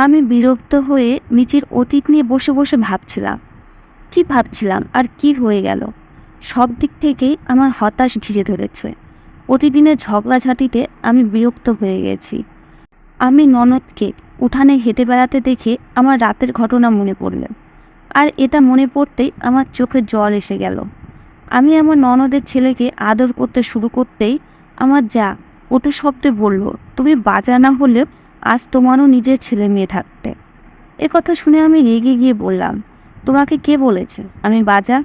আমি বিরক্ত হয়ে নিজের অতীত নিয়ে বসে বসে ভাবছিলাম। কি ভাবছিলাম আর কি হয়ে গেল? সব দিক থেকেই আমার হতাশ ঘিরে ধরেছে। প্রতিদিনের ঝগড়াঝাটিতে আমি বিরক্ত হয়ে গেছি। আমি ননদকে উঠানে হেঁটে বেড়াতে দেখে আমার রাতের ঘটনা মনে পড়ল। আর এটা মনে পড়তেই আমার চোখে জল এসে গেল। আমি আমার ননদের ছেলেকে আদর করতে শুরু করতেই আমার যা কটু শব্দে বলল, তুমি বাজা না হলেও আজ তোমারও নিজের ছেলে মেয়ে থাকতে। কথা শুনে আমি রেগে গিয়ে বললাম, তোমাকে কে বলেছে আমি বাজা?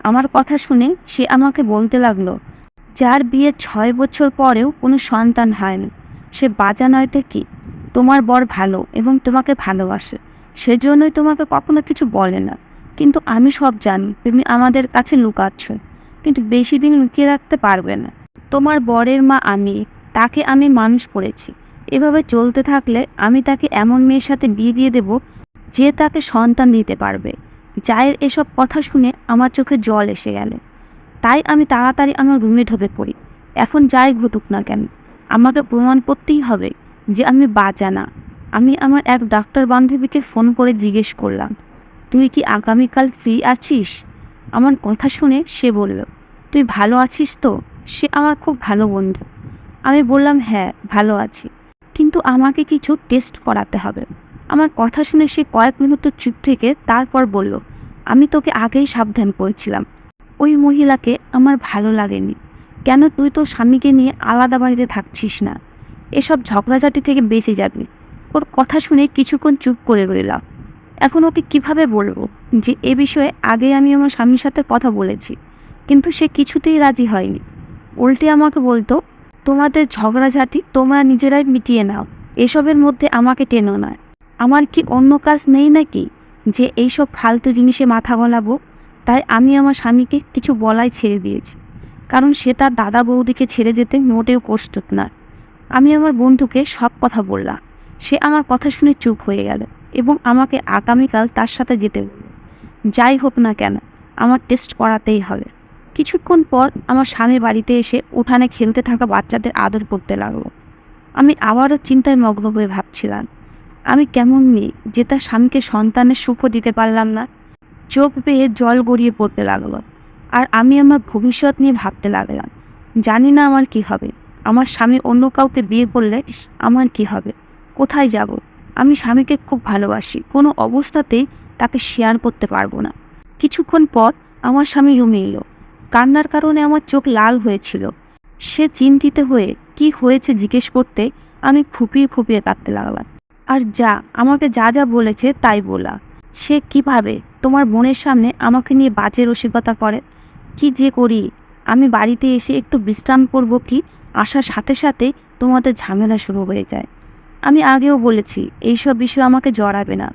আমার কথা শুনে সে আমাকে বলতে লাগলো, যার বিয়ে 6 বছর পরেও কোনো সন্তান হয়নি সে বাজা নয় তো কি? তোমার বর ভালো এবং তোমাকে ভালোবাসে, সেজন্যই তোমাকে কখনো কিছু বলে না। কিন্তু আমি সব জানি, তুমি আমাদের কাছে লুকাচ্ছ, কিন্তু বেশি দিন লুকিয়ে রাখতে পারবে না। তোমার বরের মা আমি, তাকে আমি মানুষ করেছি। এভাবে চলতে থাকলে আমি তাকে এমন মেয়ের সাথে বিয়ে দিয়ে দেব যে তাকে সন্তান দিতে পারবে। জায়ের এসব কথা শুনে আমার চোখে জল এসে গেল। তাই আমি তাড়াতাড়ি আমার রুমে ঢুকে পড়ি। এখন যাই ঘটুক না কেন, আমাকে প্রমাণ করতেই হবে যে আমি বাজা না। আমি আমার এক ডাক্তার বান্ধবীকে ফোন করে জিজ্ঞেস করলাম, তুই কি আগামীকাল ফ্রি আছিস? আমার কথা শুনে সে বলল, তুই ভালো আছিস তো? সে আমার খুব ভালো বন্ধু। আমি বললাম, হ্যাঁ ভালো আছি, কিন্তু আমাকে কিছু টেস্ট করাতে হবে। আমার কথা শুনে সে কয়েক মুহূর্ত চুপ থেকে তারপর বলল, আমি তোকে আগেই সাবধান করেছিলাম, ওই মহিলাকে আমার ভালো লাগেনি। কেন তুই তোর স্বামীকে নিয়ে আলাদা বাড়িতে থাকছিস না? এসব ঝগড়াঝাটি থেকে বেঁচে যাবি। ওর কথা শুনে কিছুক্ষণ চুপ করে রইলাম। এখন ওকে কিভাবে বলবো যে এ বিষয়ে আগে আমি আমার স্বামীর সাথে কথা বলেছি? কিন্তু সে কিছুতেই রাজি হয়নি। উল্টে আমাকে বলতো, তোমাদের ঝগড়াঝাটি তোমরা নিজেরাই মিটিয়ে নাও, এসবের মধ্যে আমাকে টেনো না। আমার কি অন্য কাজ নেই নাকি যে এইসব ফালতু জিনিসে মাথা গলাবো? তাই আমি আমার স্বামীকে কিছু বলাই ছেড়ে দিয়েছি, কারণ সে তার দাদা বৌদিকে ছেড়ে যেতে মোটেও প্রস্তুত না। আমি আমার বন্ধুকে সব কথা বললাম। সে আমার কথা শুনে চুপ হয়ে গেল এবং আমাকে আগামীকাল তার সাথে যেতে বলল। যাই হোক না কেন, আমার টেস্ট করাতেই হবে। কিছুক্ষণ পর আমার স্বামী বাড়িতে এসে উঠানে খেলতে থাকা বাচ্চাদের আদর করতে লাগলো। আমি আবারও চিন্তায় মগ্ন হয়ে ভাবছিলাম, আমি কেমন মেয়ে যে তার স্বামীকে সন্তানের সুখও দিতে পারলাম না। চোখ বেয়ে জল গড়িয়ে পড়তে লাগলো। আর আমি আমার ভবিষ্যৎ নিয়ে ভাবতে লাগলাম। জানি না আমার কি হবে। আমার স্বামী অন্য কাউকে বিয়ে করলে আমার কি হবে? কোথায় যাব? আমি স্বামীকে খুব ভালোবাসি, কোনো অবস্থাতেই তাকে শেয়ার করতে পারবো না। কিছুক্ষণ পর আমার স্বামী রুমে এলো। কান্নার কারণে আমার চোখ লাল হয়েছিল। সে চিন্তিত হয়ে কি হয়েছে জিজ্ঞেস করতে আমি ফুপিয়ে ফুপিয়ে কাঁদতে লাগলাম। আর আমাকে যা যা বলেছে তাই বলা। সে কিভাবে তোমার বোনের সামনে আমাকে নিয়ে বাজে রসিকতা করে। কি যে করি, আমি বাড়িতে এসে একটু বিশ্রাম করব কি, আসার সাথে সাথে তোমাদের ঝামেলা শুরু হয়ে যায়। আমি আগেও বলেছি এইসব বিষয় আমাকে জড়াবে না।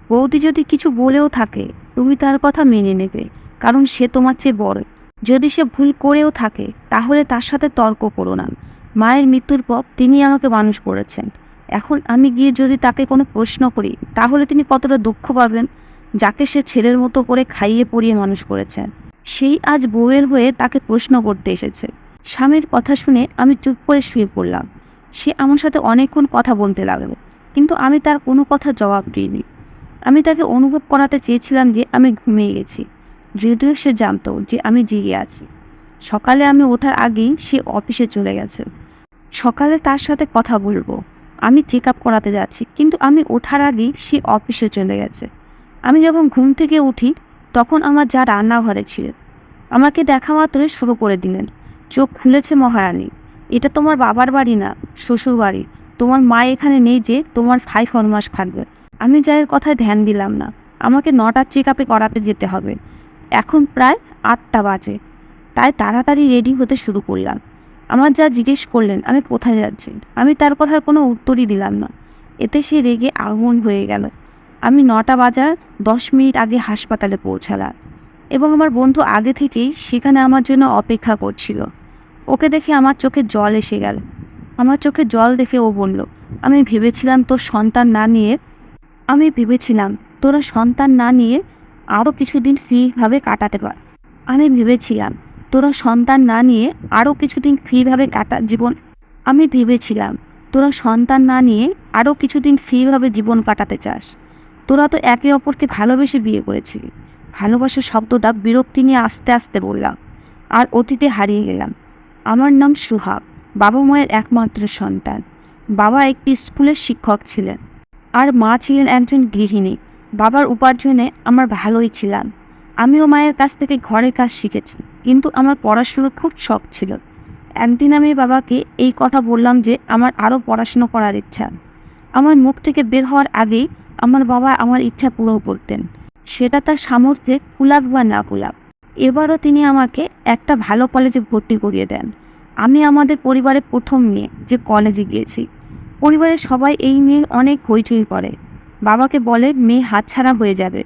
বৌদি যদি কিছু বলেও থাকে তুমি তার কথা মেনে নেবে, কারণ সে তোমার চেয়ে বড়। যদি সে ভুল করেও থাকে তাহলে তার সাথে তর্ক করো না। মায়ের মৃত্যুর পর তিনি আমাকে মানুষ করেছেন। এখন আমি গিয়ে যদি তাকে কোনো প্রশ্ন করি তাহলে তিনি কতটা দুঃখ পাবেন। যাকে সে ছেলের মতো করে খাইয়ে পরিয়ে মানুষ করেছেন, সেই আজ বউয়ের হয়ে তাকে প্রশ্ন করতে এসেছে। স্বামীর কথা শুনে আমি চুপ করে শুয়ে পড়লাম। সে আমার সাথে অনেকক্ষণ কথা বলতে লাগলো, কিন্তু আমি তার কোনো কথা জবাব দিইনি। আমি তাকে অনুভব করাতে চেয়েছিলাম যে আমি ঘুমিয়ে গেছি, যদিও সে জানতো যে আমি জেগে আছি। সকালে আমি ওঠার আগেই সে অফিসে চলে গেছে। সকালে তার সাথে কথা বলবো, আমি চেক আপ করাতে যাচ্ছি, কিন্তু আমি ওঠার আগেই সে অফিসে চলে গেছে। আমি যখন ঘুম থেকে উঠি তখন আমার যা রান্নাঘরে ছিল। আমাকে দেখা মাত্রই শুরু করে দিলেন, চোখ খুলেছে মহারানী, এটা তোমার বাবার বাড়ি না, শ্বশুর বাড়ি। তোমার মা এখানে নেই যে তোমার ভাই ফরমাস খাটবে। আমি যায়ের কথায় ধ্যান দিলাম না। আমাকে 9টার চেক আপে করাতে যেতে হবে। এখন প্রায় 8টা বাজে, তাই তাড়াতাড়ি রেডি হতে শুরু করলাম। আমার যা জিজ্ঞেস করলেন আমি কোথায় যাচ্ছি, আমি তার কথায় কোনো উত্তরই দিলাম না। এতে সে রেগে আগুন হয়ে গেল। আমি 9টা বাজার 10 মিনিট আগে হাসপাতালে পৌঁছালাম এবং আমার বন্ধু আগে থেকেই সেখানে আমার জন্য অপেক্ষা করছিল। ওকে দেখে আমার চোখে জল এসে গেল। আমার চোখে জল দেখে ও বলল, আমি ভেবেছিলাম তোরা সন্তান না নিয়ে আরও কিছুদিন ফ্রিভাবে কাটাতে পার। আমি ভেবেছিলাম তোরা সন্তান না নিয়ে আরও কিছুদিন ফ্রিভাবে কাটা জীবন আমি ভেবেছিলাম তোরা সন্তান না নিয়ে আরও কিছুদিন ফ্রিভাবে জীবন কাটাতে চাস। তোরা তো একে অপরকে ভালোবেসে বিয়ে করেছিলি। ভালোবাসা শব্দটা বিরক্তি নিয়ে আস্তে আস্তে বললাম, আর অতীতে হারিয়ে গেলাম। আমার নাম সুহাগ, বাবা মায়ের একমাত্র সন্তান। বাবা একটি স্কুলের শিক্ষক ছিলেন, আর মা ছিলেন একজন গৃহিণী। বাবার উপার্জনে আমার ভালোই ছিলাম। আমিও মায়ের কাছ থেকে ঘরের কাজ শিখেছি, কিন্তু আমার পড়াশুনোর খুব শখ ছিল। একদিন আমি বাবাকে এই কথা বললাম যে আমার আরও পড়াশুনো করার ইচ্ছা। আমার মুখ থেকে বের হওয়ার আগেই আমার বাবা আমার ইচ্ছা পূরণ করতেন, সেটা তার সামর্থ্যে কুলাক বা না কুলাক। এবারও তিনি আমাকে একটা ভালো কলেজে ভর্তি করিয়ে দেন। আমি আমাদের পরিবারের প্রথম মেয়ে যে কলেজে গিয়েছি। পরিবারের সবাই এই নিয়ে অনেক হইচই করে। বাবাকে বলে মেয়ে হাতছাড়া হয়ে যাবে,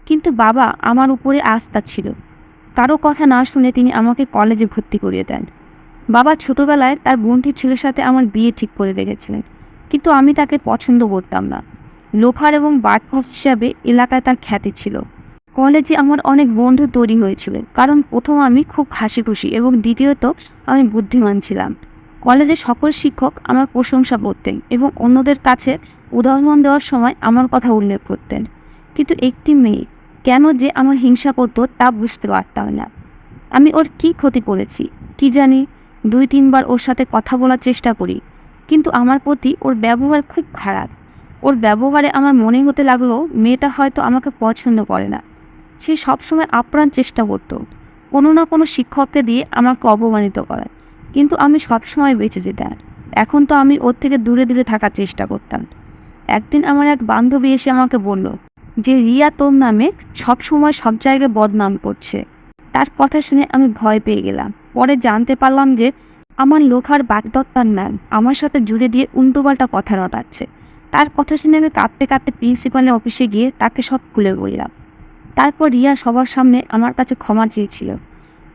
কিন্তু বাবা আমার উপরে আস্থা ছিল। কারো কথা না শুনে তিনি আমাকে কলেজে ভর্তি করিয়ে দেন। বাবা ছোটবেলায় তার বোনটির ছেলের সাথে আমার বিয়ে ঠিক করে রেখেছিলেন, কিন্তু আমি তাকে পছন্দ করতাম না। লোফার এবং বাটপাস হিসাবে এলাকায় তার খ্যাতি ছিল। কলেজে আমার অনেক বন্ধু তৈরি হয়েছিল, কারণ প্রথম আমি খুব হাসি খুশি এবং দ্বিতীয়ত আমি বুদ্ধিমান ছিলাম। কলেজে সকল শিক্ষক আমার প্রশংসা করতেন এবং অন্যদের কাছে উদাহরণ দেওয়ার সময় আমার কথা উল্লেখ করতেন। কিন্তু একটি মেয়ে কেন যে আমার হিংসা করতো তা বুঝতে পারতাম না। আমি ওর কি ক্ষতি করেছি কি জানি। 2-3 বার ওর সাথে কথা বলার চেষ্টা করি, কিন্তু আমার প্রতি ওর ব্যবহার খুব খারাপ। ওর ব্যবহারে আমার মনে হতে লাগলো মেয়েটা হয়তো আমাকে পছন্দ করে না। সে সবসময় আপ্রাণ চেষ্টা করতো কোনো না কোনো শিক্ষককে দিয়ে আমাকে অপমানিত করার, কিন্তু আমি সবসময় বেঁচে যেতাম। এখন তো আমি ওর থেকে দূরে দূরে থাকার চেষ্টা করতাম। একদিন আমার এক বান্ধবী এসে আমাকে বলল যে রিয়া তোর নামে সবসময় সব জায়গায় বদনাম করছে। তার কথা শুনে আমি ভয় পেয়ে গেলাম। পরে জানতে পারলাম যে আমার লোফার বাগদত্তার নাম আমার সাথে জুড়ে দিয়ে উল্টোপাল্টা কথা রটাচ্ছে। তার কথা শুনে আমি কাঁদতে কাঁদতে প্রিন্সিপালের অফিসে গিয়ে তাকে সব খুলে বললাম। তারপর রিয়া সবার সামনে আমার কাছে ক্ষমা চেয়েছিল।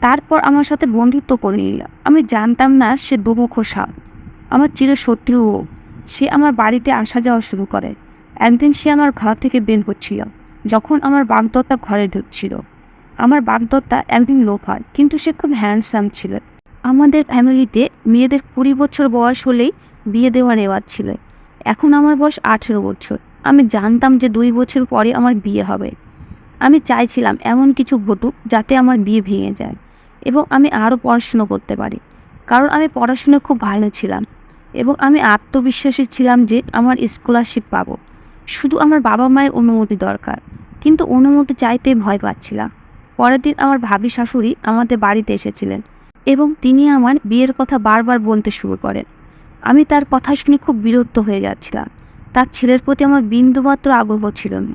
তারপর আমার সাথে বন্ধুত্ব করে নিল। আমি জানতাম না সে দুমুখ সাপ, আমার চিরশত্রুও। সে আমার বাড়িতে আসা যাওয়া শুরু করে। একদিন সে আমার ঘর থেকে বের হচ্ছিল, যখন আমার বাগদত্তা ঘরে ঢুকছিল। আমার বাগদত্তা একদিন লোফার, কিন্তু সে খুব হ্যান্ডসাম ছিল। আমাদের ফ্যামিলিতে মেয়েদের 20 বছর বয়স হলেই বিয়ে দেওয়ার রেওয়াজ ছিল। এখন আমার বয়স 18 বছর। আমি জানতাম যে 2 বছর পরে আমার বিয়ে হবে। আমি চাইছিলাম এমন কিছু ঘটুক যাতে আমার বিয়ে ভেঙে যায় এবং আমি আরও পড়াশুনো করতে পারি, কারণ আমি পড়াশুনো খুব ভালো ছিলাম এবং আমি আত্মবিশ্বাসী ছিলাম যে আমার স্কলারশিপ পাবো। শুধু আমার বাবা মায়ের অনুমতি দরকার, কিন্তু অনুমতি চাইতে ভয় পাচ্ছিলাম। পরের দিন আমার ভাবি শাশুড়ি আমাদের বাড়িতে এসেছিলেন এবং তিনি আমার বিয়ের কথা বারবার বলতে শুরু করেন। আমি তার কথা শুনে খুব বিরক্ত হয়ে যাচ্ছিলাম। তার ছেলের প্রতি আমার বিন্দুমাত্র আগ্রহ ছিল না।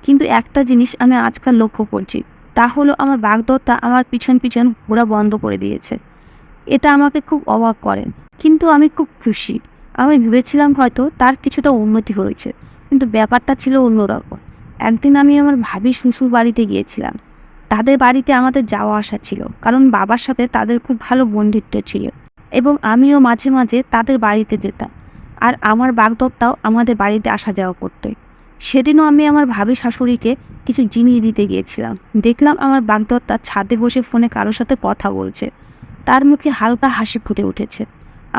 কিন্তু একটা জিনিস আমি আজকাল লক্ষ্য করছি, তা হলো আমার বাগদত্তা আমার পিছন পিছন ঘোরা বন্ধ করে দিয়েছে। এটা আমাকে খুব অবাক করেন, কিন্তু আমি খুব খুশি। আমি ভেবেছিলাম হয়তো তার কিছুটা উন্নতি হয়েছে, কিন্তু ব্যাপারটা ছিল অন্যরকম। একদিন আমি আমার ভাবি শ্বশুর বাড়িতে গিয়েছিলাম। তাদের বাড়িতে আমাদের যাওয়া আসা ছিল, কারণ বাবার সাথে তাদের খুব ভালো বন্ধুত্ব ছিল এবং আমিও মাঝে মাঝে তাদের বাড়িতে যেতাম, আর আমার বাগদত্তাও আমাদের বাড়িতে আসা যাওয়া করতে। সেদিনও আমি আমার ভাবি শাশুড়িকে কিছু জিনিস দিতে গিয়েছিলাম। দেখলাম আমার বাগদত্তা ছাদে বসে ফোনে কারোর সাথে কথা বলছে। তার মুখে হালকা হাসি ফুটে উঠেছে।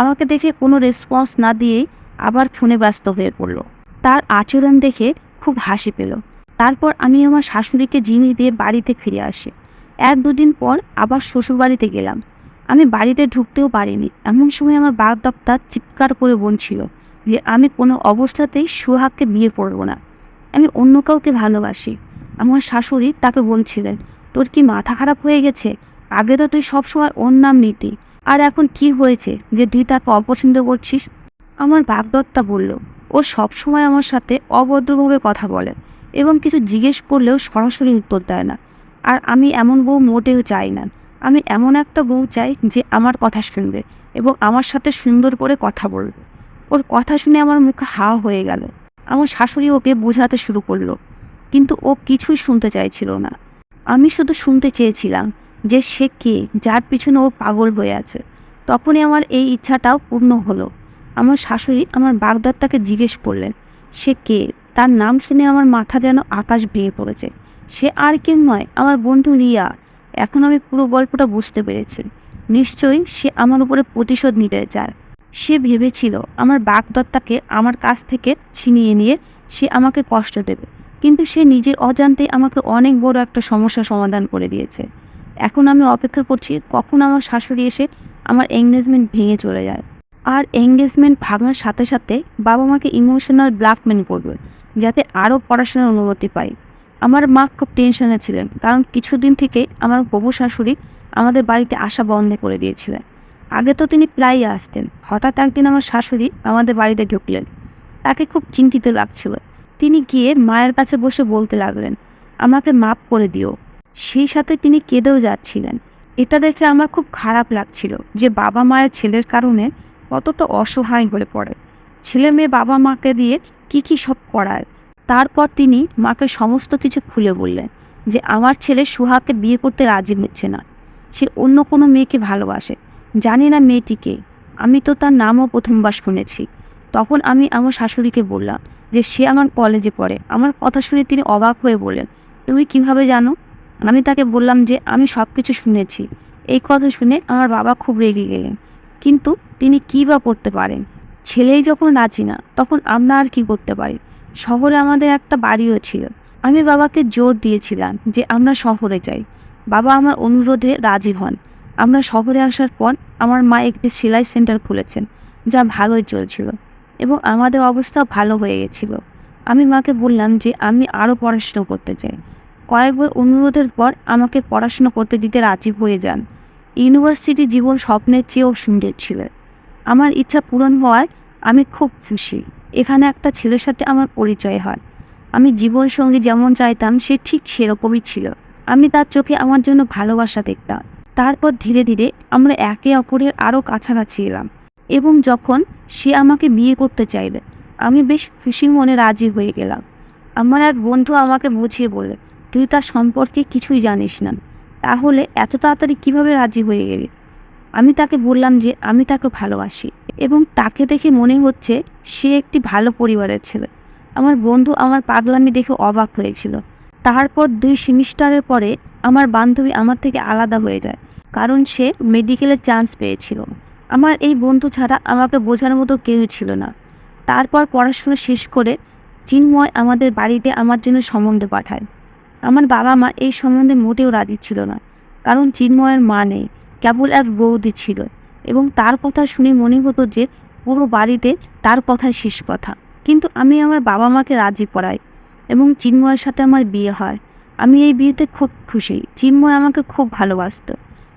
আমাকে দেখে কোনো রেসপন্স না দিয়েই আবার ফোনে ব্যস্ত হয়ে পড়ল। তার আচরণ দেখে খুব হাসি পেল। তারপর আমি আমার শাশুড়িকে জিনিস দিয়ে বাড়িতে ফিরে আসি। 1-2 দিন পর আবার শ্বশুরবাড়িতে গেলাম। আমি বাড়িতে ঢুকতেও পারিনি। এমন সময় আমার বাগদত্তা চিৎকার করে বলছিল যে আমি কোনো অবস্থাতেই সুহাগকে বিয়ে করব না, আমি অন্য কাউকে ভালোবাসি। আমার শাশুড়ি তাকে বলছিলেন, তোর কি মাথা খারাপ হয়ে গেছে? আগে তো তুই সবসময় ওর নাম নিতি, আর এখন কি হয়েছে যে তুই তাকে অপছন্দ করছিস? আমার বাগদত্তা বলল, ও সবসময় আমার সাথে অভদ্রভাবে কথা বলে এবং কিছু জিজ্ঞেস করলেও সরাসরি উত্তর দেয় না। আর আমি এমন বউ মোটেও চাই না। আমি এমন একটা বউ চাই যে আমার কথা শুনবে এবং আমার সাথে সুন্দর করে কথা বলবে। ওর কথা শুনে আমার মুখে হাওয়া হয়ে গেল। আমার শাশুড়ি ওকে বোঝাতে শুরু করলো, কিন্তু ও কিছুই শুনতে চাইছিল না। আমি শুধু শুনতে চেয়েছিলাম যে সে কে, যার পিছনে ও পাগল হয়ে আছে। তখনই আমার এই ইচ্ছাটাও পূর্ণ হলো। আমার শাশুড়ি আমার বাগদত্তাকে জিজ্ঞেস করলেন, সে কে? তার নাম শুনে আমার মাথা যেন আকাশ ভেঙে পড়েছে। সে আর কেউ নয়, আমার বন্ধু রিয়া। এখন আমি পুরো গল্পটা বুঝতে পেরেছি। নিশ্চয়ই সে আমার উপরে প্রতিশোধ নিতে চায়। সে ভেবেছিল আমার বাগদত্তাকে আমার কাছ থেকে ছিনিয়ে নিয়ে সে আমাকে কষ্ট দেবে, কিন্তু সে নিজের অজান্তে আমাকে অনেক বড় একটা সমস্যার সমাধান করে দিয়েছে। এখন আমি অপেক্ষা করছি কখন আমার শাশুড়ি এসে আমার এঙ্গেজমেন্ট ভেঙে চলে যায়। আর এঙ্গেজমেন্ট ভাঙার সাথে সাথে বাবা মাকে ইমোশনাল ব্ল্যাকমেল করবে যাতে আরও পড়াশোনার অনুমতি পাই। আমার মা খুব টেনশনে ছিলেন, কারণ কিছুদিন থেকে আমার হবু শাশুড়ি আমাদের বাড়িতে আসা বন্ধ করে দিয়েছিলেন। আগে তো তিনি প্রায়ই আসতেন, হঠাৎ একদিন আমার শাশুড়ি আমাদের বাড়িতে ঢুকলেন। তাকে খুব চিন্তিত লাগছিল। তিনি গিয়ে মায়ের কাছে বসে বলতে লাগলেন, আমাকে মাফ করে দিও। সেই সাথে তিনি কেঁদেও যাচ্ছিলেন। এটা দেখে আমার খুব খারাপ লাগছিল যে বাবা মায়ের ছেলের কারণে কতটা অসহায় হয়ে পড়ে। ছেলে মেয়ে বাবা মাকে দিয়ে কি সব করায়। তারপর তিনি মাকে সমস্ত কিছু খুলে বললেন যে আমার ছেলে সুহাকে বিয়ে করতে রাজি হচ্ছে না, সে অন্য কোনো মেয়েকে ভালোবাসে। জানি না মেয়েটিকে, আমি তো তার নামও প্রথমবার শুনেছি। তখন আমি আমার শাশুড়িকে বললাম যে সে আমার কলেজে পড়ে। আমার কথা শুনে তিনি অবাক হয়ে বললেন, তুমি কিভাবে জানো? আমি তাকে বললাম যে আমি সব কিছু শুনেছি। এই কথা শুনে আমার বাবা খুব রেগে গেলেন, কিন্তু তিনি কী বা করতে পারেন? ছেলেই যখন রাজি না, তখন আমরা আর কি করতে পারি? শহরে আমাদের একটা বাড়িও ছিল। আমি বাবাকে জোর দিয়েছিলাম যে আমরা শহরে যাই। বাবা আমার অনুরোধে রাজি হন। আমরা শহরে আসার পর আমার মা একটি সেলাই সেন্টার খুলেছেন, যা ভালোই চলছিল এবং আমাদের অবস্থাও ভালো হয়ে গেছিল। আমি মাকে বললাম যে আমি আরও পড়াশুনো করতে চাই। কয়েকবার অনুরোধের পর আমাকে পড়াশুনো করতে দিতে রাজি হয়ে যান। ইউনিভার্সিটি জীবন স্বপ্নের চেয়েও সুন্দর ছিল। আমার ইচ্ছা পূরণ হওয়ায় আমি খুব খুশি। এখানে একটা ছেলের সাথে আমার পরিচয় হয়। আমি জীবনসঙ্গী যেমন চাইতাম সে ঠিক সেরকমই ছিল। আমি তার চোখে আমার জন্য ভালোবাসা দেখতাম। তারপর ধীরে ধীরে আমরা একে অপরের আরও কাছাকাছি এলাম এবং যখন সে আমাকে বিয়ে করতে চাইলে আমি বেশ খুশি মনে রাজি হয়ে গেলাম। আমার এক বন্ধু আমাকে বুঝিয়ে বলে, তুই তার সম্পর্কে কিছুই জানিস না, তাহলে এত তাড়াতাড়ি কীভাবে রাজি হয়ে গেলি? আমি তাকে বললাম যে আমি তাকে ভালোবাসি এবং তাকে দেখে মনে হচ্ছে সে একটি ভালো পরিবারের ছেলে। আমার বন্ধু আমার পাগলামি দেখে অবাক হয়েছিল। তারপর 2 সেমিস্টারের পরে আমার বান্ধবী আমার থেকে আলাদা হয়ে যায়, কারণ সে মেডিকেলে চান্স পেয়েছিল। আমার এই বন্ধু ছাড়া আমাকে বোঝার মতো কেউই ছিল না। তারপর পড়াশোনা শেষ করে চিন্ময় আমাদের বাড়িতে আমার জন্য সম্বন্ধ পাঠায়। আমার বাবা মা এই সম্বন্ধে মোটেও রাজি ছিল না, কারণ চিন্ময়ের মা নেই, কেবল এক বৌদি ছিল এবং তার কথা শুনে মনে হতো যে পুরো বাড়িতে তার কথাই শেষ কথা। কিন্তু আমি আমার বাবা মাকে রাজি করাই এবং চিন্ময়ের সাথে আমার বিয়ে হয়। আমি এই বিয়েতে খুব খুশি। চিন্ময় আমাকে খুব ভালোবাসতো,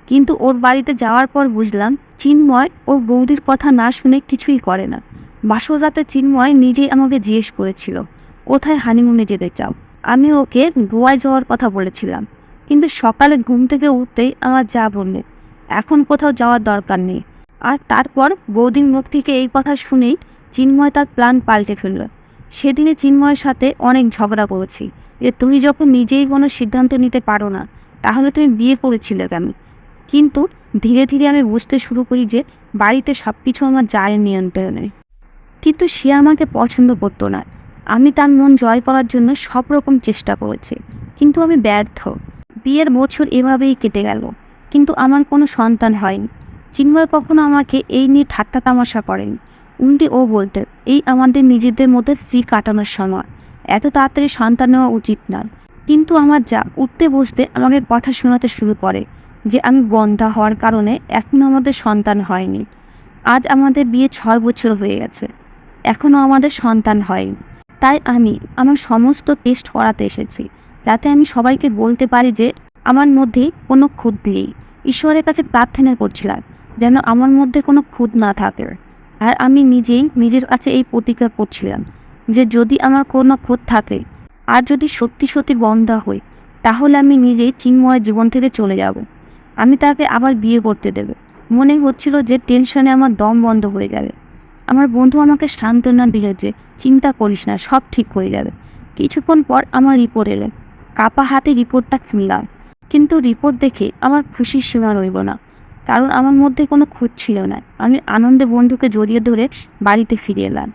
কিন্তু ওর বাড়িতে যাওয়ার পর বুঝলাম চিন্ময় ওর বৌদির কথা না শুনে কিছুই করে না। বাসর রাতে চিন্ময় নিজেই আমাকে জিজ্ঞেস করেছিল, কোথায় হানিমুনে যেতে চাও? আমি ওকে গোয়ায় যাওয়ার কথা বলেছিলাম, কিন্তু সকালে ঘুম থেকে উঠতেই আমার যা বললেন, এখন কোথাও যাওয়ার দরকার নেই। আর তারপর বৌদির মুখ থেকে এই কথা শুনেই চিন্ময় তার প্ল্যান পাল্টে ফেলল। সেদিনে চিন্ময়ের সাথে অনেক ঝগড়া করেছি যে তুমি যখন নিজেই কোনো সিদ্ধান্ত নিতে পারো না, তাহলে তুমি বিয়ে করেছিলে কেন? কিন্তু ধীরে ধীরে আমি বুঝতে শুরু করি যে বাড়িতে সব কিছু আমার জায়ের নিয়ন্ত্রণে। কিন্তু সে আমাকে পছন্দ করতো না। আমি তার মন জয় করার জন্য সব রকম চেষ্টা করেছি, কিন্তু আমি ব্যর্থ। বিয়ের বছর এভাবেই কেটে গেল, কিন্তু আমার কোনো সন্তান হয়নি। চিন্ময় কখনো আমাকে এই নিয়ে ঠাট্টা তামাশা করেনি। উল্টে ও বলতে, এই আমাদের নিজেদের মধ্যে ফ্রি কাটানোর সময়, এত তাড়াতাড়ি সন্তান নেওয়া উচিত না। কিন্তু আমার যা উঠতে বসতে আমাকে কথা শোনাতে শুরু করে যে আমি বন্ধ্যা হওয়ার কারণে এখনও আমাদের সন্তান হয়নি। আজ আমাদের বিয়ে 6 বছর হয়ে গেছে, এখনও আমাদের সন্তান হয়নি। তাই আমি আমার সমস্ত টেস্ট করাতে এসেছি, যাতে আমি সবাইকে বলতে পারি যে আমার মধ্যে কোনো খুঁত নেই। ঈশ্বরের কাছে প্রার্থনা করছিলাম যেন আমার মধ্যে কোনো খুঁত না থাকে। আর আমি নিজেই নিজের কাছে এই প্রতিজ্ঞা করছিলাম যে যদি আমার কোনো খুঁত থাকে আর যদি সত্যি সত্যি বন্ধ্যা হই, তাহলে আমি নিজেই চিন্ময় জীবন থেকে চলে যাব। আমি তাকে আবার বিয়ে করতে দেবে। মনে হচ্ছিল যে টেনশনে আমার দম বন্ধ হয়ে যাবে। আমার বন্ধু আমাকে সান্ত্বনা দিল যে চিন্তা করিস না, সব ঠিক হয়ে যাবে। কিছুক্ষণ পর আমার রিপোর্ট এলো। কাপা হাতে রিপোর্টটা খুললাম, কিন্তু রিপোর্ট দেখে আমার খুশির সীমা রইল না, কারণ আমার মধ্যে কোনো খুঁত ছিল না। আমি আনন্দে বন্ধুকে জড়িয়ে ধরে বাড়িতে ফিরে এলাম।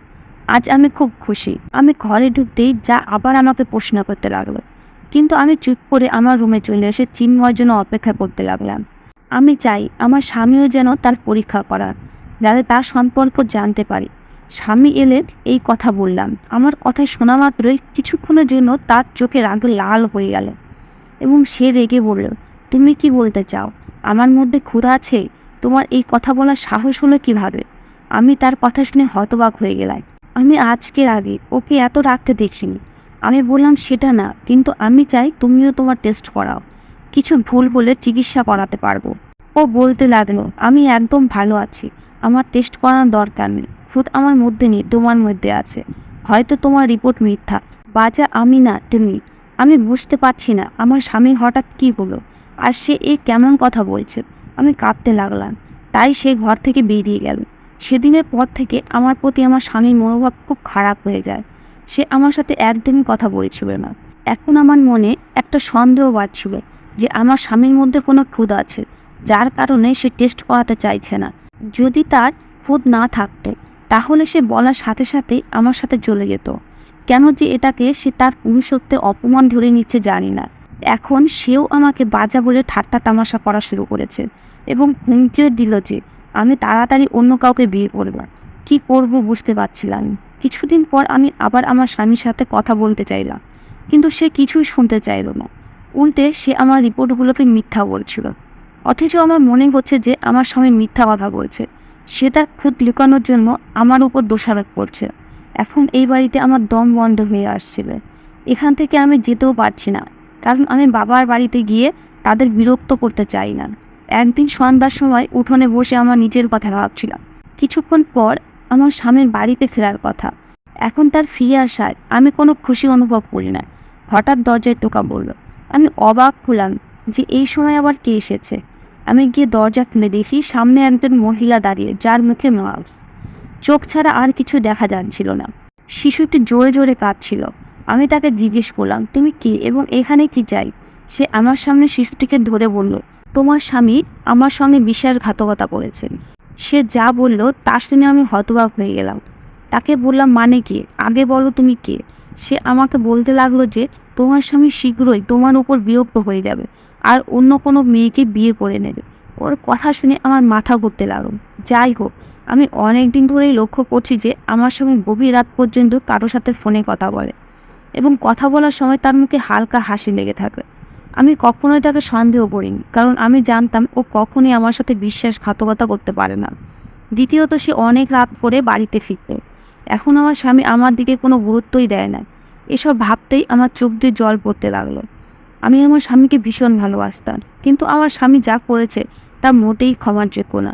আজ আমি খুব খুশি। আমি ঘরে ঢুকতেই যা আবার আমাকে প্রশ্ন করতে লাগলো, কিন্তু আমি চুপ করে আমার রুমে চলে এসে চিন্ময়ের জন্য অপেক্ষা করতে লাগলাম। আমি চাই আমার স্বামীও যেন তার পরীক্ষা করার। যাতে তার সম্পর্ক জানতে পারি। স্বামী এলে এই কথা বললাম। আমার কথা শোনা মাত্রই কিছুক্ষণের জন্য তার চোখে রাগে লাল হয়ে গেল এবং সে রেগে বলল, তুমি কি বলতে চাও? আমার মধ্যে ক্ষুধা আছে? তোমার এই কথা বলার সাহস হলো কিভাবে? আমি তার কথা শুনে হতবাক হয়ে গেলাম। আমি আজকের আগে ওকে এত রাগতে দেখিনি। আমি বললাম, সেটা না, কিন্তু আমি চাই তুমিও তোমার টেস্ট করাও। কিছু ভুল হলে চিকিৎসা করাতে পারবো। ও বলতে লাগলো, আমি একদম ভালো আছি, আমার টেস্ট করানোর দরকার নেই। খুদ আমার মধ্যে নেই, তোমার মধ্যে আছে। হয়তো তোমার রিপোর্ট মিথ্যা। বাজা আমি না, তুমি। আমি বুঝতে পারছি না আমার স্বামী হঠাৎ কী হলো, আর সে এই কেমন কথা বলছে। আমি কাঁদতে লাগলাম। তাই সে ঘর থেকে বেরিয়ে গেল। সেদিনের পর থেকে আমার প্রতি আমার স্বামীর মনোভাব খুব খারাপ হয়ে যায়। সে আমার সাথে একদমই কথা বলছিল না। এখন আমার মনে একটা সন্দেহ বাড়ছিল যে আমার স্বামীর মধ্যে কোনো খুঁত আছে, যার কারণে সে টেস্ট করাতে চাইছে না। যদি তার খুঁত না থাকতো তাহলে সে বলার সাথে সাথে আমার সাথে চলে যেত। কেন যে এটাকে সে তার পুরুষত্বের অপমান ধরে নিচ্ছে জানি না। এখন সেও আমাকে বাজা বলে ঠাট্টা তামাশা করা শুরু করেছে এবং হুমকিও দিল যে আমি তাড়াতাড়ি অন্য কাউকে বিয়ে করব। কি করব বুঝতে পারছিলাম। কিছুদিন পর আমি আবার আমার স্বামীর সাথে কথা বলতে চাইলাম, কিন্তু সে কিছুই শুনতে চাইল না। উল্টে সে আমার রিপোর্টগুলোকে মিথ্যা বলছিল। অথচ আমার মনে হচ্ছে যে আমার স্বামী মিথ্যা কথা বলছে। সে তার খুঁত লুকানোর জন্য আমার উপর দোষারোপ করছে। এখন এই বাড়িতে আমার দম বন্ধ হয়ে আসছিল। এখান থেকে আমি যেতেও পারছি না, কারণ আমি বাবার বাড়িতে গিয়ে তাদের বিরক্ত করতে চাই না। একদিন সন্ধ্যার সময় উঠোনে বসে আমার নিজের কথা ভাবছিলাম। কিছুক্ষণ পর আমার স্বামীর বাড়িতে ফেরার কথা। এখন তার ফিরে আসায় আমি কোনো খুশি অনুভব করি না। হঠাৎ দরজায় টোকা পড়ল। আমি অবাক হলাম যে এই সময় আবার কে এসেছে। আমি গিয়ে দরজা খুলে দেখি সামনে একজন মহিলা দাঁড়িয়ে, যার মুখে মাস্ক। চোখ ছাড়া আর কিছু দেখা যাচ্ছিল না। শিশুটি জোরে জোরে কাঁদছিল। আমি তাকে জিজ্ঞেস করলাম, তুমি কে এবং এখানে কি চাই? সে আমার সামনে শিশুটিকে ধরে বলল, তোমার স্বামী আমার সঙ্গে বিশ্বাসঘাতকতা করেছে। সে যা বলল তা শুনে আমি হতবাক হয়ে গেলাম। তাকে বললাম, মানে কি? আগে বলো তুমি কে? সে আমাকে বলতে লাগলো যে তোমার স্বামী শীঘ্রই তোমার উপর বিরক্ত হয়ে যাবে আর অন্য কোনো মেয়েকে বিয়ে করে নেবে। ওর কথা শুনে আমার মাথা ঘুরতে লাগলো। যাই হোক, আমি অনেক দিন ধরেই লক্ষ্য করছি যে আমার স্বামী গভীর রাত পর্যন্ত কারোর সাথে ফোনে কথা বলে এবং কথা বলার সময় তার মুখে হালকা হাসি লেগে থাকে। আমি কখনোই তাকে সন্দেহ করিনি, কারণ আমি জানতাম ও কখনোই আমার সাথে বিশ্বাসঘাতকতা করতে পারে না। দ্বিতীয়ত, সে অনেক রাত করে বাড়িতে ফিরত। এখন আমার স্বামী আমার দিকে কোনো গুরুত্বই দেয় না। এসব ভাবতেই আমার চোখ দিয়ে জল পড়তে লাগলো। আমি আমার স্বামীকে ভীষণ ভালোবাসতাম, কিন্তু আমার স্বামী যা করেছে তা মোটেই ক্ষমার যোগ্য না।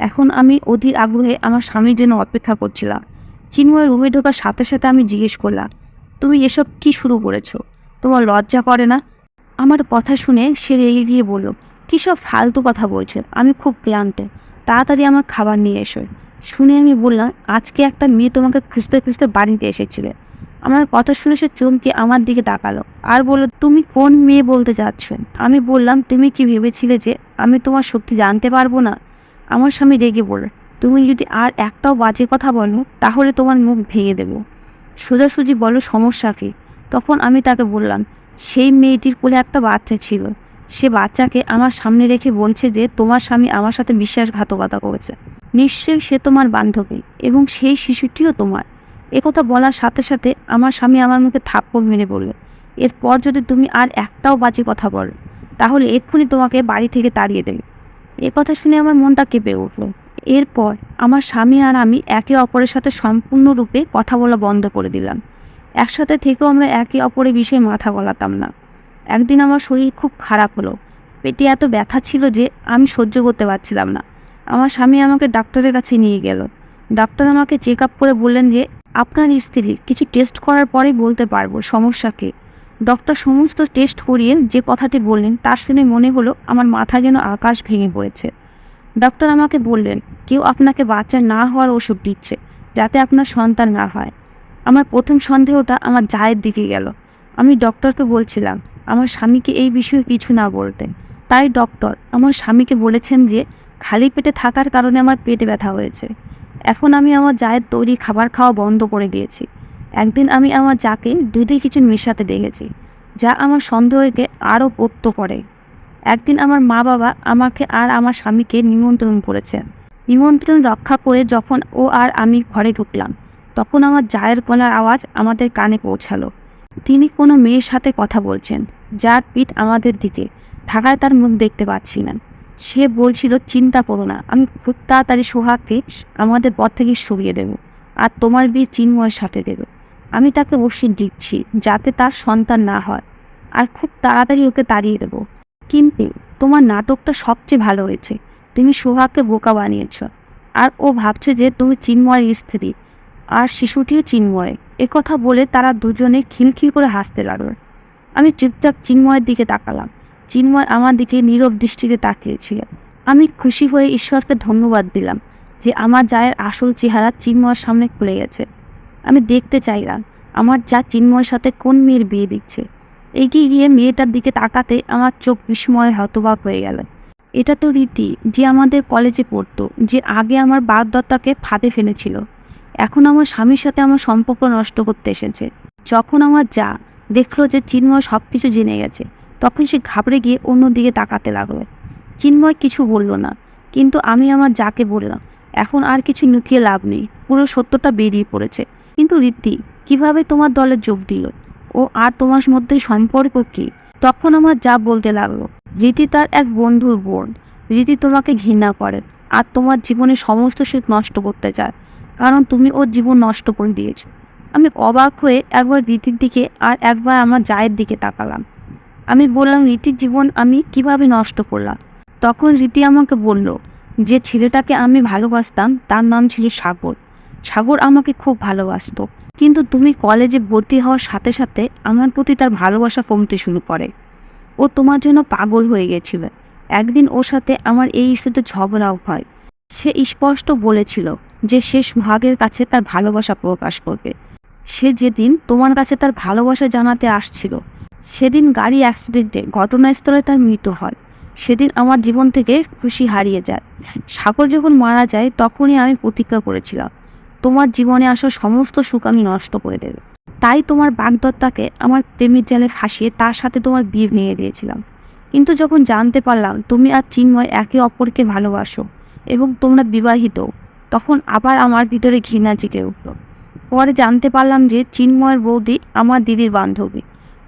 এখন আমি অধীর আগ্রহে আমার স্বামীর জন্য অপেক্ষা করছিলাম। চিন্ময় রুমে ঢোকার সাথে সাথে আমি জিজ্ঞেস করলাম, তুমি এসব কি শুরু করেছো? তোমার লজ্জা করে না? আমার কথা শুনে সে রেগে গিয়ে বলল, কী সব ফালতু কথা বলছো? আমি খুব ক্লান্ত, তাড়াতাড়ি আমার খাবার নিয়ে এসো। শুনে আমি বললাম, আজকে একটা মেয়ে তোমাকে খুঁজতে খুঁজতে বাড়িতে এসেছিলে। আমার কথা শুনে সে চমকে আমার দিকে তাকালো আর বলল, তুমি কোন মেয়ে বলতে চাচ্ছ? আমি বললাম, তুমি কি ভেবেছিলে যে আমি তোমার শক্তি জানতে পারবো না? আমার স্বামী রেগে বলল, তুমি যদি আর একটাও বাজে কথা বলো তাহলে তোমার মুখ ভেঙে দেবো। সোজাসুজি বলো, সমস্যা কী? তখন আমি তাকে বললাম, সেই মেয়েটির কোলে একটা বাচ্চা ছিল। সে বাচ্চাকে আমার সামনে রেখে বলছে যে তোমার স্বামী আমার সাথে বিশ্বাসঘাতকতা করেছে। নিশ্চয়ই সে তোমার বান্ধবী এবং সেই শিশুটিও তোমার। একথা বলার সাথে সাথে আমার স্বামী আমার মুখে থাপ্পড় মেরে বলল, এরপর যদি তুমি আর একটাও বাজে কথা বলো তাহলে এক্ষুনি তোমাকে বাড়ি থেকে তাড়িয়ে দেবে। কথা শুনে আমার মনটা কেঁপে উঠল। এরপর আমার স্বামী আর আমি একে অপরের সাথে সম্পূর্ণরূপে কথা বলা বন্ধ করে দিলাম। একসাথে থেকেও আমরা একে অপরের বিষয়ে মাথা গলাতাম না। একদিন আমার শরীর খুব খারাপ হলো। পেটে এত ব্যথা ছিল যে আমি সহ্য করতে পারছিলাম না। আমার স্বামী আমাকে ডাক্তারের কাছে নিয়ে গেল। ডাক্তার আমাকে চেক আপ করে বললেন যে আপনার স্ত্রীর কিছু টেস্ট করার পরেই বলতে পারবো সমস্যা কী। ডক্টর সমস্ত টেস্ট করিয়ে যে কথাটি বললেন তা শুনে মনে হলো আমার মাথা যেন আকাশ ভেঙে পড়েছে। ডক্টর আমাকে বললেন, কেউ আপনাকে বাচ্চা না হওয়ার ওষুধ দিচ্ছে যাতে আপনার সন্তান না হয়। আমার প্রথম সন্দেহটা আমার জায়ের দিকে গেল। আমি ডক্টরকে বলছিলাম আমার স্বামীকে এই বিষয়ে কিছু না বলতে। তাই ডক্টর আমার স্বামীকে বলেছেন যে খালি পেটে থাকার কারণে আমার পেটে ব্যথা হয়েছে। এখন আমি আমার জায়ের তৈরি খাবার খাওয়া বন্ধ করে দিয়েছি। একদিন আমি আমার জাকে দুধে কিছু মেশাতে দেখেছি, যা আমার সন্দেহকে আরও পোক্ত করে। একদিন আমার মা বাবা আমাকে আর আমার স্বামীকে নিমন্ত্রণ করেছেন। নিমন্ত্রণ রক্ষা করে যখন ও আর আমি ঘরে ঢুকলাম, তখন আমার জায়ের গলার আওয়াজ আমাদের কানে পৌঁছালো। তিনি কোনো মেয়ের সাথে কথা বলছেন, যার পিঠ আমাদের দিকে থাকায় তার মুখ দেখতে পাচ্ছি না। সে বলছিল, চিন্তা করো না, আমি খুব তাড়াতাড়ি সোহাগকে আমাদের পথ থেকে সরিয়ে দেব, আর তোমার বিয়ে চিন্ময়ের সাথে দেব। আমি তাকে ওষুধ দিচ্ছি যাতে তার সন্তান না হয়, আর খুব তাড়াতাড়ি ওকে তাড়িয়ে দেব। কিন্তু তোমার নাটকটা সবচেয়ে ভালো হয়েছে। তুমি সোহাগকে বোকা বানিয়েছ, আর ও ভাবছে যে তুমি চিন্ময়ের স্ত্রী, আর শিশুটিও চিন্ময়। কথা বলে তারা দুজনে খিলখিল করে হাসতে লাগলো। আমি চুপচাপ চিন্ময়ের দিকে তাকালাম। চিন্ময় আমার দিকে নীরব দৃষ্টিতে তাকিয়েছিল। আমি খুশি হয়ে ঈশ্বরকে ধন্যবাদ দিলাম যে আমার জায়ের আসল চেহারা চিন্ময়ের সামনে খুলে গেছে। আমি দেখতে চাইলাম আমার যা চিন্ময়ের সাথে কোন মেয়ের বিয়ে দিচ্ছে। এগিয়ে গিয়ে মেয়েটার দিকে তাকাতে আমার চোখ বিস্ময়ে হতবাক হয়ে গেল। এটা তো রীতি, যে আমাদের কলেজে পড়তো, যে আগে আমার বাগদত্তাকে ফাঁদে ফেলেছিল, এখন আমার স্বামীর সাথে আমার সম্পর্ক নষ্ট করতে এসেছে। যখন আমার যা দেখলো যে চিন্ময় সব কিছু জেনে গেছে, তখন সে ঘাবড়ে গিয়ে অন্যদিকে তাকাতে লাগলো। চিন্ময় কিছু বলল না, কিন্তু আমি আমার যাকে বললাম, এখন আর কিছু লুকিয়ে লাভ নেই, পুরো সত্যটা বেরিয়ে পড়েছে। কিন্তু রীতি কিভাবে তোমার দলে যোগ দিল? ও আর তোমার মধ্যে সম্পর্ক কি? তখন আমার যা বলতে লাগলো, রীতি তার এক বন্ধুর বোন। রীতি তোমাকে ঘৃণা করে আর তোমার জীবনের সমস্ত সুখ নষ্ট করতে চায়, কারণ তুমি ওর জীবন নষ্ট করে দিয়েছো। আমি অবাক হয়ে একবার রীতির দিকে আর একবার আমার জায়ের দিকে তাকালাম। আমি বললাম, রীতির জীবন আমি কিভাবে নষ্ট করলাম? তখন রীতি আমাকে বলল, যে ছেলেটাকে আমি ভালোবাসতাম তার নাম ছিল সাগর। সাগর আমাকে খুব ভালোবাসতো, কিন্তু তুমি কলেজে ভর্তি হওয়ার সাথে সাথে আমার প্রতি তার ভালোবাসা কমতে শুরু করে। ও তোমার জন্য পাগল হয়ে গেছিল। একদিন ওর সাথে আমার এই ইস্যুতে ঝগড়াও হয়। সে স্পষ্ট বলেছিল যে সে সোহাগের কাছে তার ভালোবাসা প্রকাশ করবে। সে যেদিন তোমার কাছে তার ভালোবাসা জানাতে আসছিল, সেদিন গাড়ি অ্যাক্সিডেন্টে ঘটনাস্থলে তার মৃত্যু হয়। সেদিন আমার জীবন থেকে খুশি হারিয়ে যায়। সাগর যখন মারা যায়, তখনই আমি প্রতিজ্ঞা করেছিলাম তোমার জীবনে আসা সমস্ত সুখ আমি নষ্ট করে দেব। তাই তোমার বাগদত্তাকে আমার প্রেমের জালে ফাঁসিয়ে তার সাথে তোমার বিয়ে ভেঙে দিয়েছিলাম। কিন্তু যখন জানতে পারলাম তুমি আর চিন্ময় একে অপরকে ভালোবাসো এবং তোমরা বিবাহিত, তখন আবার আমার ভিতরে ঘৃণা জেগে উঠল। পরে জানতে পারলাম যে চিন্ময়ের বৌদি আমার দিদির বান্ধবী।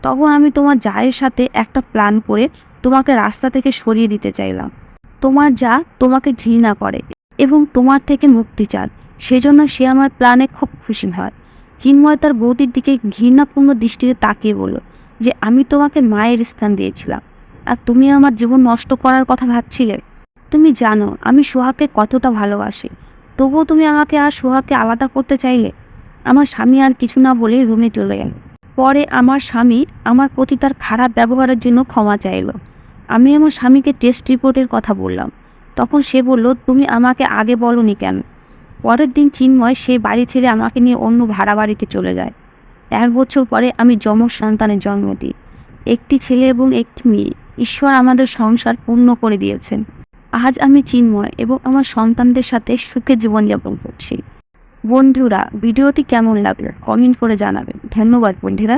তখন আমি তোমার জায়ের সাথে একটা প্ল্যান করে তোমাকে রাস্তা থেকে সরিয়ে দিতে চাইলাম। তোমার যা তোমাকে ঘৃণা করে এবং তোমার থেকে মুক্তি চান, সেজন্য সে আমার প্ল্যানে খুব খুশি হয়। চিন্ময় তার বৌদির দিকে ঘৃণাপূর্ণ দৃষ্টিতে তাকিয়ে বলল যে আমি তোমাকে মায়ের স্থান দিয়েছিলাম, আর তুমি আমার জীবন নষ্ট করার কথা ভাবছিলে। তুমি জানো আমি সোহাগকে কতটা ভালোবাসি, তবুও তুমি আমাকে আর সোহাগকে আলাদা করতে চাইলে। আমার স্বামী আর কিছু না বলে রুমে চলে গেল। পরে আমার স্বামী আমার প্রতি তার খারাপ ব্যবহারের জন্য ক্ষমা চাইল। আমি আমার স্বামীকে টেস্ট রিপোর্টের কথা বললাম। তখন সে বলল, তুমি আমাকে আগে বলনি কেন? পরের দিন চিন্ময় সে বাড়ি ছেড়ে আমাকে নিয়ে অন্য ভাড়া বাড়িতে চলে যায়। 1 বছর পরে আমি যমজ সন্তানের জন্ম দিই, একটি ছেলে এবং একটি মেয়ে। ঈশ্বর আমাদের সংসার পূর্ণ করে দিয়েছেন। আজ আমি চিন্ময় এবং আমার সন্তানদের সাথে সুখে জীবনযাপন করছি। বন্ধুরা, ভিডিওটি কেমন লাগলো কমেন্ট করে জানাবেন। ধন্যবাদ বন্ধুরা।